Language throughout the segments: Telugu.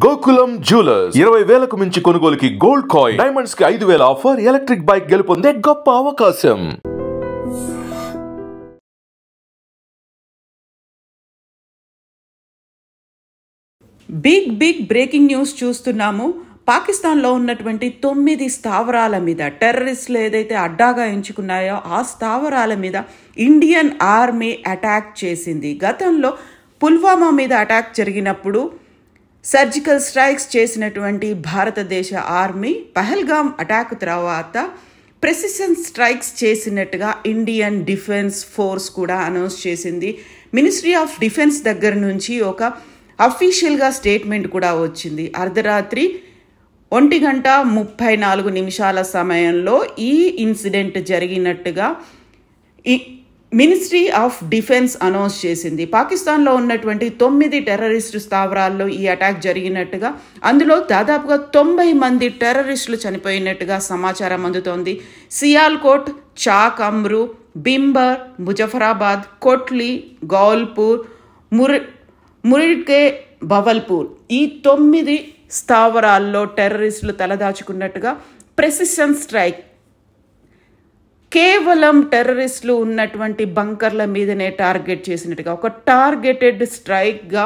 గోకులం జ్యువెలర్స్ 20,000కు మించి కొనుగోలుకి గోల్డ్ కాయిన్, డైమండ్స్ కి 5,000 ఆఫర్, ఎలక్ట్రిక్ బైక్ గెలుపొందే గొప్ప అవకాశం. బిగ్ బ్రేకింగ్ న్యూస్ చూస్తున్నాము. పాకిస్తాన్లో ఉన్నటువంటి 9 స్థావరాల మీద టెర్రరిస్టులు ఏదైతే అడ్డాగా ఎంచుకున్నాయో ఆ స్థావరాల మీద ఇండియన్ ఆర్మీ అటాక్ చేసింది. గతంలో పుల్వామా మీద అటాక్ జరిగినప్పుడు సర్జికల్ స్ట్రైక్స్ చేసినటువంటి భారతదేశ ఆర్మీ పహల్గామ్ అటాక్ తర్వాత ప్రెసిషన్ స్ట్రైక్స్ చేసినట్టుగా ఇండియన్ డిఫెన్స్ ఫోర్స్ కూడా అనౌన్స్ చేసింది. మినిస్ట్రీ ఆఫ్ డిఫెన్స్ దగ్గర నుంచి ఒక అఫీషియల్గా స్టేట్మెంట్ కూడా వచ్చింది. అర్ధరాత్రి 1:34 సమయంలో ఈ ఇన్సిడెంట్ జరిగినట్టుగా మినిస్ట్రీ ఆఫ్ డిఫెన్స్ అనౌన్స్ చేసింది. పాకిస్తాన్లో ఉన్నటువంటి 9 టెర్రరిస్టు స్థావరాల్లో ఈ అటాక్ జరిగినట్టుగా, అందులో దాదాపుగా 90 మంది టెర్రరిస్టులు చనిపోయినట్టుగా సమాచారం అందుతోంది. సియాల్కోట్, చాక్ అమ్రు, బింబర్, ముజఫరాబాద్, కోట్లీ, గౌల్పూర్, మురిడ్కే, బవల్పూర్ ఈ 9 స్థావరాల్లో టెర్రరిస్టులు తలదాచుకున్నట్టుగా ప్రెసిషన్ స్ట్రైక్ కేవలం టెర్రరిస్టులు ఉన్నటువంటి బంకర్ల మీదనే టార్గెట్ చేసినట్టుగా ఒక టార్గెటెడ్ స్ట్రైక్గా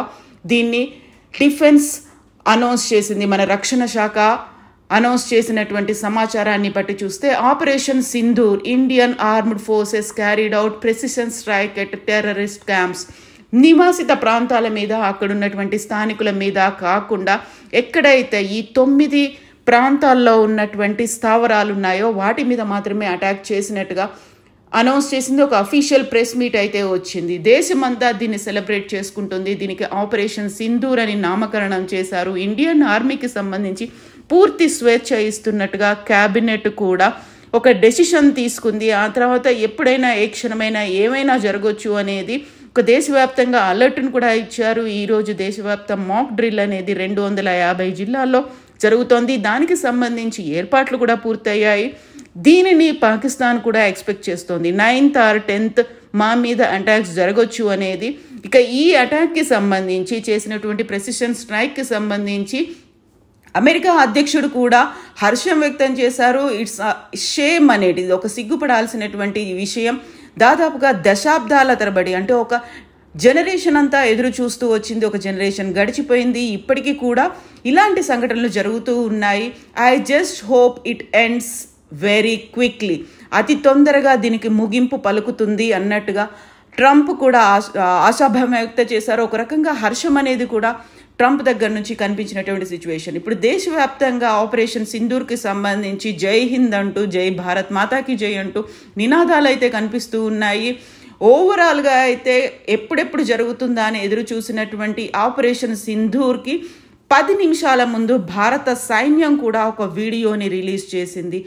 దీన్ని డిఫెన్స్ అనౌన్స్ చేసింది. మన రక్షణ శాఖ అనౌన్స్ చేసినటువంటి సమాచారాన్ని బట్టి చూస్తే operation Sindoor, Indian armed forces carried out precision strike at terrorist camps. నివాసిత ప్రాంతాల మీద, అక్కడ ఉన్నటువంటి స్థానికుల మీద కాకుండా ఎక్కడైతే ఈ 9 ప్రాంతాల్లో ఉన్నటువంటి స్థావరాలు ఉన్నాయో వాటి మీద మాత్రమే అటాక్ చేసినట్టుగా అనౌన్స్ చేసింది. ఒక అఫీషియల్ ప్రెస్ మీట్ అయితే వచ్చింది. దేశమంతా దీన్ని సెలబ్రేట్ చేసుకుంటుంది. దీనికి ఆపరేషన్ సింధూర్ అని నామకరణం చేశారు. ఇండియన్ ఆర్మీకి సంబంధించి పూర్తి స్వేచ్ఛ ఇస్తున్నట్టుగా క్యాబినెట్ కూడా ఒక డెసిషన్ తీసుకుంది. ఆ తర్వాత ఎప్పుడైనా ఏ క్షణమైనా ఏమైనా జరగవచ్చు అనేది ఒక దేశవ్యాప్తంగా అలర్ట్ను కూడా ఇచ్చారు. ఈరోజు దేశవ్యాప్త మాక్ డ్రిల్ అనేది 250 జిల్లాల్లో జరుగుతోంది. దానికి సంబంధించి ఏర్పాట్లు కూడా పూర్తయ్యాయి. దీనిని పాకిస్తాన్ కూడా ఎక్స్పెక్ట్ చేస్తోంది. 9th or 10th మా మీద అటాక్స్ జరగవచ్చు అనేది. ఇక ఈ అటాక్కి సంబంధించి చేసినటువంటి ప్రెసిషన్ స్ట్రైక్కి సంబంధించి అమెరికా అధ్యక్షుడు కూడా హర్షం వ్యక్తం చేశారు. ఇట్స్ షేమ్ అనేది ఒక సిగ్గుపడాల్సినటువంటి విషయం. దాదాపుగా దశాబ్దాల తరబడి, అంటే ఒక జనరేషన్ అంతా ఎదురు చూస్తూ వచ్చింది. ఒక జనరేషన్ గడిచిపోయింది. ఇప్పటికీ కూడా ఇలాంటి సంఘటనలు జరుగుతూ ఉన్నాయి. I just hope it ends very quickly. అతి తొందరగా దీనికి ముగింపు పలుకుతుంది అన్నట్టుగా ట్రంప్ కూడా ఆశాభావం వ్యక్తం చేశారు. ఒక రకంగా హర్షం అనేది కూడా ట్రంప్ దగ్గర నుంచి కనిపించినటువంటి సిచ్యువేషన్. ఇప్పుడు దేశవ్యాప్తంగా ఆపరేషన్ సింధూర్కి సంబంధించి జై హింద్ అంటూ, జై భారత్ మాతాకి జై అంటూ నినాదాలు అయితే కనిపిస్తూ ఉన్నాయి. ఓవరాల్గా అయితే ఎప్పుడెప్పుడు జరుగుతుందా అని ఎదురు చూసినటువంటి ఆపరేషన్ సింధూర్కి 10 నిమిషాల ముందు భారత సైన్యం కూడా ఒక వీడియోని రిలీజ్ చేసింది.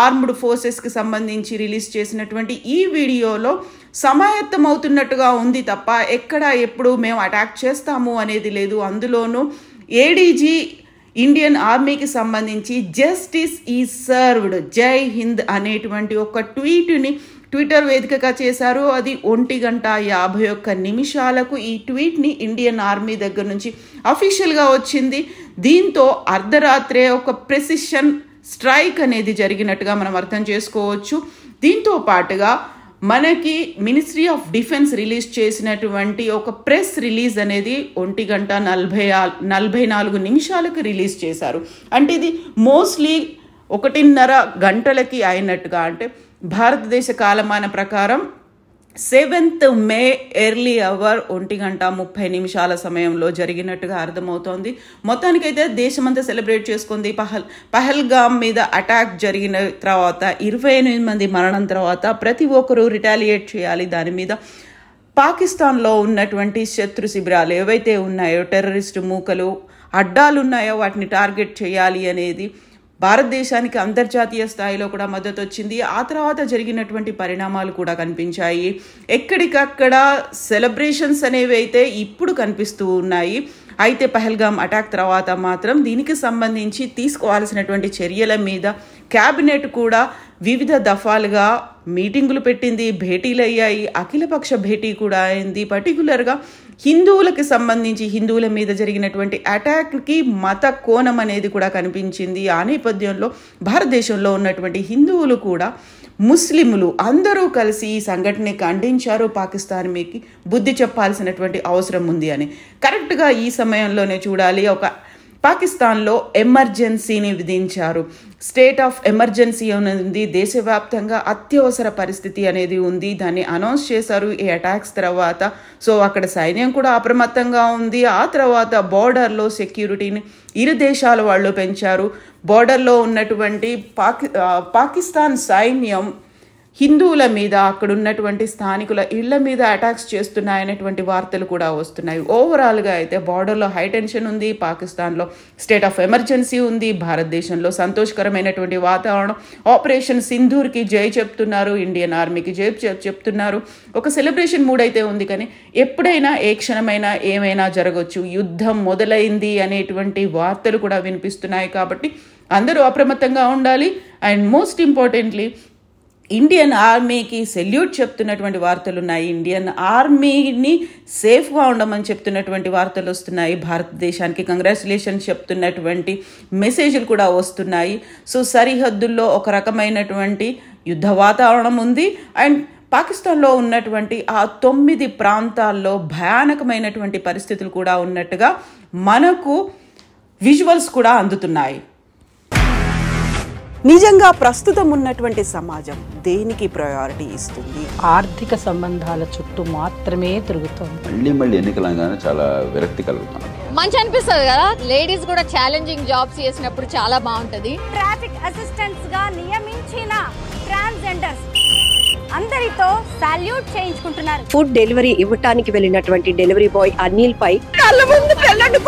ఆర్మ్డ్ ఫోర్సెస్కి సంబంధించి రిలీజ్ చేసినటువంటి ఈ వీడియోలో సమాయత్తమవుతున్నట్టుగా ఉంది తప్ప ఎక్కడ ఎప్పుడు మేము అటాక్ చేస్తాము అనేది లేదు. అందులోనూ ఏడీజీ ఇండియన్ ఆర్మీకి సంబంధించి జస్టిస్ ఈజ్ సర్వ్డ్, జై హింద్ అనేటువంటి ఒక ట్వీట్ని ట్విట్టర్ వేదికగా చేశారు. అది 1:51 ఈ ట్వీట్ని ఇండియన్ ఆర్మీ దగ్గర నుంచి అఫీషియల్గా వచ్చింది. దీంతో అర్ధరాత్రే ఒక ప్రెసిషన్ స్ట్రైక్ అనేది జరిగినట్టుగా మనం అర్థం చేసుకోవచ్చు. దీంతో పాటుగా మనకి మినిస్ట్రీ ఆఫ్ డిఫెన్స్ రిలీజ్ చేసినటువంటి ఒక ప్రెస్ రిలీజ్ అనేది 1:44 రిలీజ్ చేశారు. అంటే ఇది మోస్ట్లీ 1:30 గంటలకి అయినట్టుగా, అంటే భారతదేశ కాలమాన ప్రకారం 7th May ఎర్లీ అవర్ 1:30 సమయంలో జరిగినట్టుగా అర్థమవుతోంది. మొత్తానికైతే దేశమంతా సెలబ్రేట్ చేసుకుంది. పహల్గామ్ మీద అటాక్ జరిగిన తర్వాత 28 మంది మరణం తర్వాత ప్రతి ఒక్కరూ రిటాలియేట్ చేయాలి. దాని మీద పాకిస్తాన్లో ఉన్నటువంటి శత్రు శిబిరాలు ఏవైతే ఉన్నాయో, టెర్రరిస్టు మూకలు అడ్డాలు ఉన్నాయో వాటిని టార్గెట్ చేయాలి అనేది భారతదేశానికి అంతర్జాతీయ స్థాయిలో కూడా మద్దతు వచ్చింది. ఆ తర్వాత జరిగినటువంటి పరిణామాలు కూడా కనిపించాయి. ఎక్కడికక్కడ సెలబ్రేషన్స్ అనేవి అయితే ఇప్పుడు కనిపిస్తూ ఉన్నాయి. అయితే పహల్గామ్ అటాక్ తర్వాత మాత్రం దీనికి సంబంధించి తీసుకోవాల్సినటువంటి చర్యల మీద క్యాబినెట్ కూడా వివిధ దఫాలుగా మీటింగులు పెట్టింది, భేటీలు అయ్యాయి, అఖిలపక్ష భేటీ కూడా అయింది. పర్టికులర్గా హిందువులకి సంబంధించి హిందువుల మీద జరిగినటువంటి అటాక్కి మత కోణం అనేది కూడా కనిపించింది. ఆ నేపథ్యంలో భారతదేశంలో ఉన్నటువంటి హిందువులు కూడా ముస్లింలు అందరూ కలిసి ఈ సంఘటనని ఖండించారు. పాకిస్తాన్ మీకు బుద్ధి చెప్పాల్సినటువంటి అవసరం ఉంది అని. కరెక్ట్గా ఈ సమయంలోనే చూడాలి, ఒక పాకిస్తాన్లో ఎమర్జెన్సీని విధించారు. స్టేట్ ఆఫ్ ఎమర్జెన్సీ ఉంది, దేశవ్యాప్తంగా అత్యవసర పరిస్థితి అనేది ఉంది. దాన్ని అనౌన్స్ చేశారు ఈ అటాక్స్ తర్వాత. సో అక్కడ సైన్యం కూడా అప్రమత్తంగా ఉంది. ఆ తర్వాత బోర్డర్లో సెక్యూరిటీని ఇరు దేశాల వాళ్ళు పెంచారు. బోర్డర్లో ఉన్నటువంటి పాకిస్తాన్ సైన్యం హిందువుల మీద, అక్కడ ఉన్నటువంటి స్థానికుల ఇళ్ల మీద అటాక్స్ చేస్తున్నాయనేటువంటి వార్తలు కూడా వస్తున్నాయి. ఓవరాల్గా అయితే బార్డర్లో హై టెన్షన్ ఉంది, పాకిస్తాన్లో స్టేట్ ఆఫ్ ఎమర్జెన్సీ ఉంది, భారతదేశంలో సంతోషకరమైనటువంటి వాతావరణం. ఆపరేషన్ సింధూర్కి జై చెప్తున్నారు, ఇండియన్ ఆర్మీకి జై చెప్తున్నారు. ఒక సెలబ్రేషన్ మూడ్ అయితే ఉంది. కానీ ఎప్పుడైనా ఏ క్షణమైనా ఏమైనా జరగవచ్చు, యుద్ధం మొదలైంది అనేటువంటి వార్తలు కూడా వినిపిస్తున్నాయి. కాబట్టి అందరూ అప్రమత్తంగా ఉండాలి. అండ్ మోస్ట్ ఇంపార్టెంట్లీ ఇండియన్ ఆర్మీకి సెల్యూట్ చెప్తున్నటువంటి వార్తలు ఉన్నాయి. ఇండియన్ ఆర్మీని సేఫ్గా ఉండమని చెప్తున్నటువంటి వార్తలు వస్తున్నాయి. భారతదేశానికి కంగ్రాచులేషన్స్ చెప్తున్నటువంటి మెసేజ్లు కూడా వస్తున్నాయి. సో సరిహద్దుల్లో ఒక రకమైనటువంటి యుద్ధ వాతావరణం ఉంది. అండ్ పాకిస్తాన్లో ఉన్నటువంటి ఆ 9 ప్రాంతాల్లో భయానకమైనటువంటి పరిస్థితులు కూడా ఉన్నట్టుగా మనకు విజువల్స్ కూడా అందుతున్నాయి. నిజంగా ప్రస్తుతం ఉన్నటువంటి సమాజం దేనికి ప్రయారిటీ ఇస్తుంది? ఆర్థిక సంబంధాల చుట్టూ మాత్రమే తిరుగుతుంది. మళ్ళీ ఎన్నికలంగానే చాలా విరక్తి కలుగుతాం. మంచి అనిపిస్తుంది కదా, లేడీస్ కూడా ఛాలెంజింగ్ జాబ్స్ చేసినప్పుడు చాలా బాగుంటది. ట్రాఫిక్ అసిస్టెంట్స్ గా నియమించిన ట్రాన్స్జెండర్స్ అందరితో సాల్యూట్ చేయించుకుంటున్నారు. ఫుడ్ డెలివరీ ఇవ్వటానికి వెళ్ళినటువంటి డెలివరీ బాయ్ అనిల్ పై కళ్ళ ముందు పెళ్ళండి